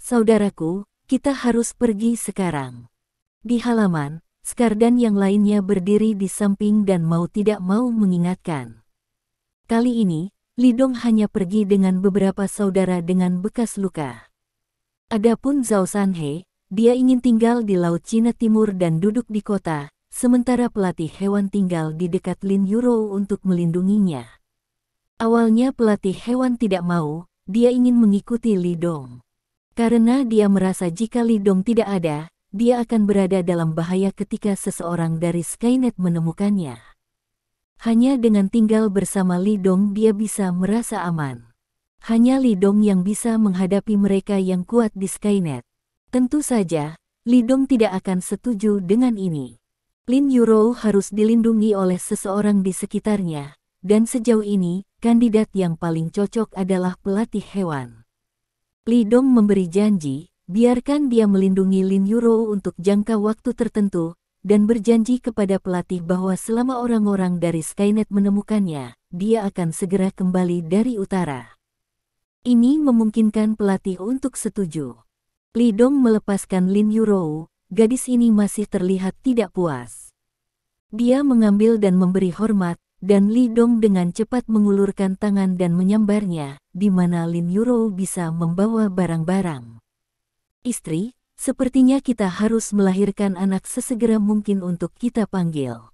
Saudaraku, kita harus pergi sekarang. Di halaman, Scar dan yang lainnya berdiri di samping dan mau tidak mau mengingatkan. Kali ini, Li Dong hanya pergi dengan beberapa saudara dengan bekas luka. Adapun Zhao Sanhe, dia ingin tinggal di Laut Cina Timur dan duduk di kota, sementara pelatih hewan tinggal di dekat Lin Yuro untuk melindunginya. Awalnya pelatih hewan tidak mau, dia ingin mengikuti Li Dong. Karena dia merasa jika Li Dong tidak ada, dia akan berada dalam bahaya ketika seseorang dari Skynet menemukannya. Hanya dengan tinggal bersama Li Dong dia bisa merasa aman. Hanya Li Dong yang bisa menghadapi mereka yang kuat di Skynet. Tentu saja, Li Dong tidak akan setuju dengan ini. Lin Yuro harus dilindungi oleh seseorang di sekitarnya, dan sejauh ini, kandidat yang paling cocok adalah pelatih hewan. Li Dong memberi janji, biarkan dia melindungi Lin Yuro untuk jangka waktu tertentu, dan berjanji kepada pelatih bahwa selama orang-orang dari Skynet menemukannya, dia akan segera kembali dari utara. Ini memungkinkan pelatih untuk setuju. Li Dong melepaskan Lin Yuro, gadis ini masih terlihat tidak puas. Dia mengambil dan memberi hormat, dan Li Dong dengan cepat mengulurkan tangan dan menyambarnya, di mana Lin Yuro bisa membawa barang-barang. Istri, sepertinya kita harus melahirkan anak sesegera mungkin untuk kita panggil.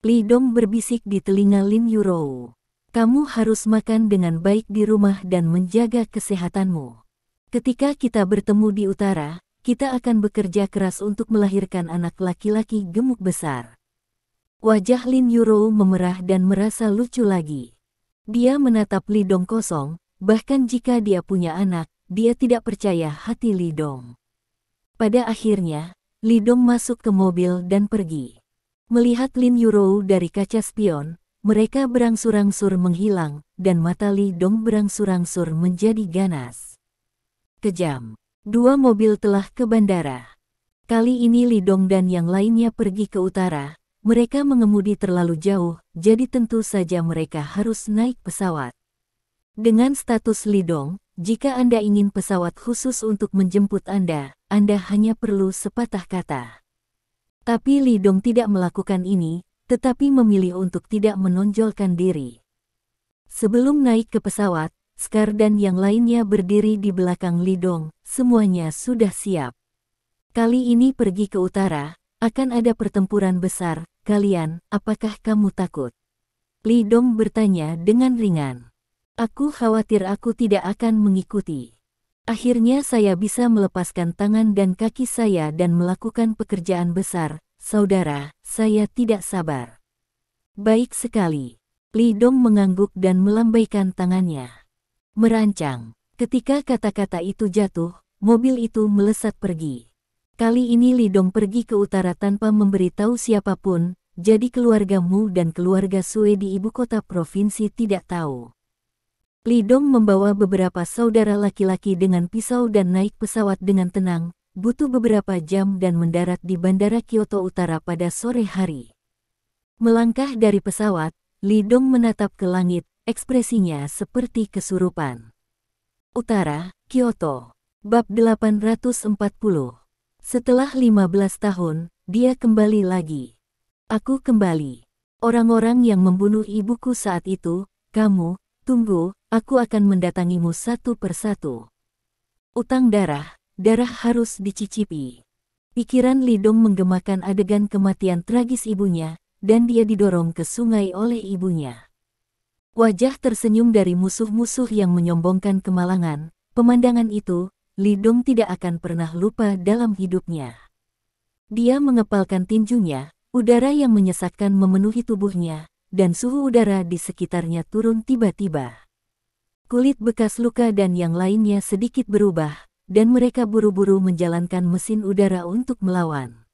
Li Dong berbisik di telinga Lin Yuro. Kamu harus makan dengan baik di rumah dan menjaga kesehatanmu. Ketika kita bertemu di utara, kita akan bekerja keras untuk melahirkan anak laki-laki gemuk besar. Wajah Lin Yuro memerah dan merasa lucu lagi. Dia menatap Li Dong kosong, bahkan jika dia punya anak, dia tidak percaya hati Li Dong. Pada akhirnya, Li Dong masuk ke mobil dan pergi. Melihat Lin Yuro dari kaca spion, mereka berangsur-angsur menghilang, dan mata Li Dong berangsur-angsur menjadi ganas. Kejam. Dua mobil telah ke bandara. Kali ini Li Dong dan yang lainnya pergi ke utara. Mereka mengemudi terlalu jauh, jadi tentu saja mereka harus naik pesawat. Dengan status Li Dong, jika Anda ingin pesawat khusus untuk menjemput Anda hanya perlu sepatah kata. Tapi Li Dong tidak melakukan ini, tetapi memilih untuk tidak menonjolkan diri. Sebelum naik ke pesawat, Scar dan yang lainnya berdiri di belakang Li Dong, semuanya sudah siap. Kali ini pergi ke utara, akan ada pertempuran besar. Kalian, apakah kamu takut? Li Dong bertanya dengan ringan. Aku khawatir aku tidak akan mengikuti. Akhirnya saya bisa melepaskan tangan dan kaki saya dan melakukan pekerjaan besar. Saudara, saya tidak sabar. Baik sekali. Li Dong mengangguk dan melambaikan tangannya. Merancang. Ketika kata-kata itu jatuh, mobil itu melesat pergi. Kali ini Li Dong pergi ke utara tanpa memberitahu siapapun, jadi keluargamu dan keluarga Sue di ibu kota provinsi tidak tahu. Li Dong membawa beberapa saudara laki-laki dengan pisau dan naik pesawat dengan tenang, butuh beberapa jam dan mendarat di Bandara Kyoto Utara pada sore hari. Melangkah dari pesawat, Li Dong menatap ke langit, ekspresinya seperti kesurupan. Utara, Kyoto. Bab 840. Setelah 15 tahun, dia kembali lagi. Aku kembali. Orang-orang yang membunuh ibuku saat itu, kamu, tunggu, aku akan mendatangimu satu persatu. Utang darah harus dicicipi. Pikiran Li Dong menggemakan adegan kematian tragis ibunya, dan dia didorong ke sungai oleh ibunya. Wajah tersenyum dari musuh-musuh yang menyombongkan kemalangan, pemandangan itu, Li Dong tidak akan pernah lupa dalam hidupnya. Dia mengepalkan tinjunya, udara yang menyesakkan memenuhi tubuhnya, dan suhu udara di sekitarnya turun tiba-tiba. Kulit bekas luka dan yang lainnya sedikit berubah, dan mereka buru-buru menjalankan mesin udara untuk melawan.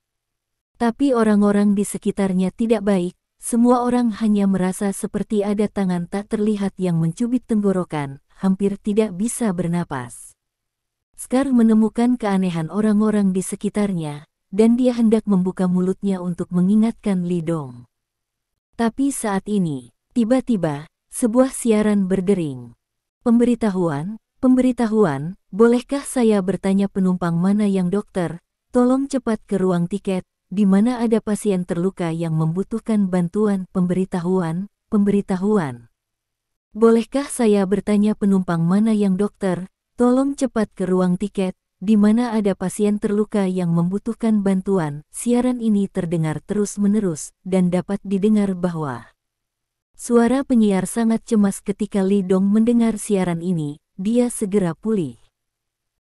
Tapi orang-orang di sekitarnya tidak baik, semua orang hanya merasa seperti ada tangan tak terlihat yang mencubit tenggorokan, hampir tidak bisa bernapas. Scar menemukan keanehan orang-orang di sekitarnya, dan dia hendak membuka mulutnya untuk mengingatkan Li Dong. Tapi saat ini, tiba-tiba, sebuah siaran berdering. Pemberitahuan, bolehkah saya bertanya penumpang mana yang dokter? Tolong cepat ke ruang tiket, di mana ada pasien terluka yang membutuhkan bantuan. Pemberitahuan. Bolehkah saya bertanya penumpang mana yang dokter? Tolong cepat ke ruang tiket, di mana ada pasien terluka yang membutuhkan bantuan. Siaran ini terdengar terus-menerus, dan dapat didengar bahwa suara penyiar sangat cemas ketika Li Dong mendengar siaran ini, dia segera pulih.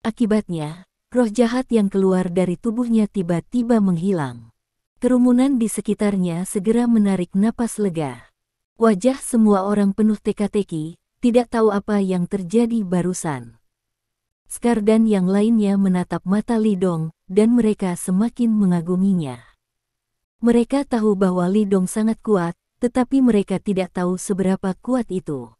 Akibatnya, roh jahat yang keluar dari tubuhnya tiba-tiba menghilang. Kerumunan di sekitarnya segera menarik napas lega. Wajah semua orang penuh teka-teki, tidak tahu apa yang terjadi barusan. Scar dan yang lainnya menatap mata Li Dong, dan mereka semakin mengaguminya. Mereka tahu bahwa Li Dong sangat kuat, tetapi mereka tidak tahu seberapa kuat itu.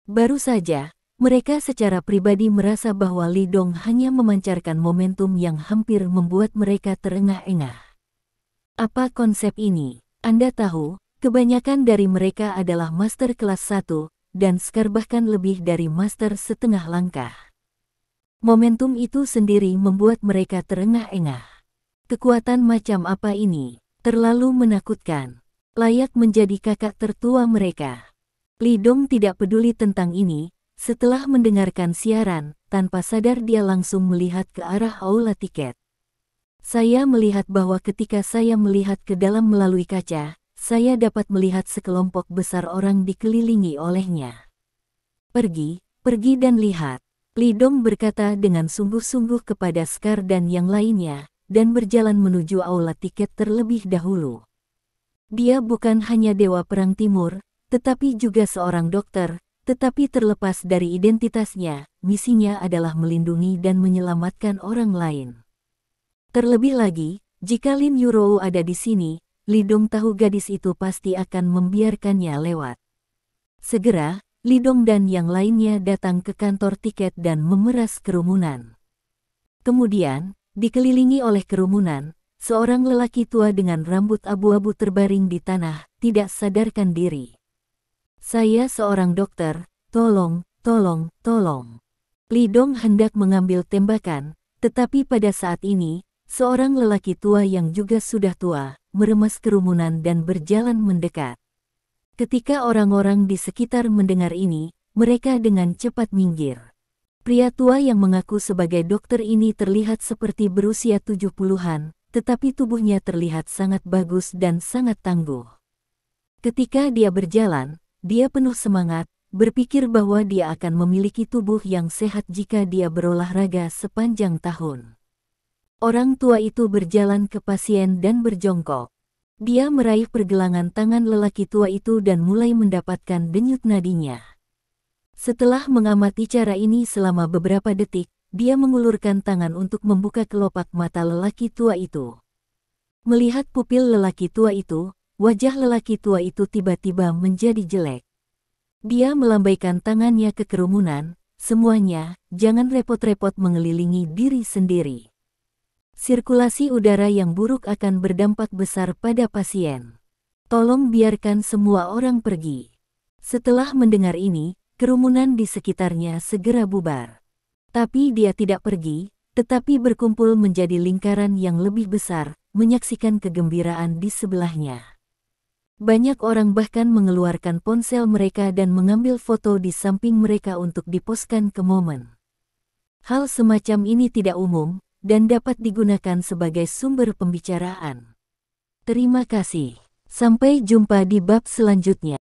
Baru saja, mereka secara pribadi merasa bahwa Li Dong hanya memancarkan momentum yang hampir membuat mereka terengah-engah. Apa konsep ini? Anda tahu, kebanyakan dari mereka adalah master kelas 1, dan Scar bahkan lebih dari master setengah langkah. Momentum itu sendiri membuat mereka terengah-engah. Kekuatan macam apa ini? Terlalu menakutkan. Layak menjadi kakak tertua mereka. Li Dong tidak peduli tentang ini. Setelah mendengarkan siaran, tanpa sadar dia langsung melihat ke arah aula tiket. Saya melihat bahwa ketika saya melihat ke dalam melalui kaca, saya dapat melihat sekelompok besar orang dikelilingi olehnya. Pergi dan lihat. Li Dong berkata dengan sungguh-sungguh kepada Scar dan yang lainnya, dan berjalan menuju aula tiket terlebih dahulu. Dia bukan hanya Dewa Perang Timur, tetapi juga seorang dokter, tetapi terlepas dari identitasnya, misinya adalah melindungi dan menyelamatkan orang lain. Terlebih lagi, jika Lin Yurou ada di sini, Li Dong tahu gadis itu pasti akan membiarkannya lewat. Segera, Li Dong dan yang lainnya datang ke kantor tiket dan memeras kerumunan. Kemudian, dikelilingi oleh kerumunan, seorang lelaki tua dengan rambut abu-abu terbaring di tanah, tidak sadarkan diri. Saya seorang dokter, tolong. Li Dong hendak mengambil tembakan, tetapi pada saat ini, seorang lelaki tua yang juga sudah tua, meremas kerumunan dan berjalan mendekat. Ketika orang-orang di sekitar mendengar ini, mereka dengan cepat minggir. Pria tua yang mengaku sebagai dokter ini terlihat seperti berusia 70-an, tetapi tubuhnya terlihat sangat bagus dan sangat tangguh. Ketika dia berjalan, dia penuh semangat, berpikir bahwa dia akan memiliki tubuh yang sehat jika dia berolahraga sepanjang tahun. Orang tua itu berjalan ke pasien dan berjongkok. Dia meraih pergelangan tangan lelaki tua itu dan mulai mendapatkan denyut nadinya. Setelah mengamati cara ini selama beberapa detik, dia mengulurkan tangan untuk membuka kelopak mata lelaki tua itu. Melihat pupil lelaki tua itu, wajah lelaki tua itu tiba-tiba menjadi jelek. Dia melambaikan tangannya ke kerumunan, semuanya, jangan repot-repot mengelilingi diri sendiri. Sirkulasi udara yang buruk akan berdampak besar pada pasien. Tolong biarkan semua orang pergi. Setelah mendengar ini, kerumunan di sekitarnya segera bubar. Tapi dia tidak pergi, tetapi berkumpul menjadi lingkaran yang lebih besar, menyaksikan kegembiraan di sebelahnya. Banyak orang bahkan mengeluarkan ponsel mereka dan mengambil foto di samping mereka untuk diposkan ke momen. Hal semacam ini tidak umum, dan dapat digunakan sebagai sumber pembicaraan. Terima kasih. Sampai jumpa di bab selanjutnya.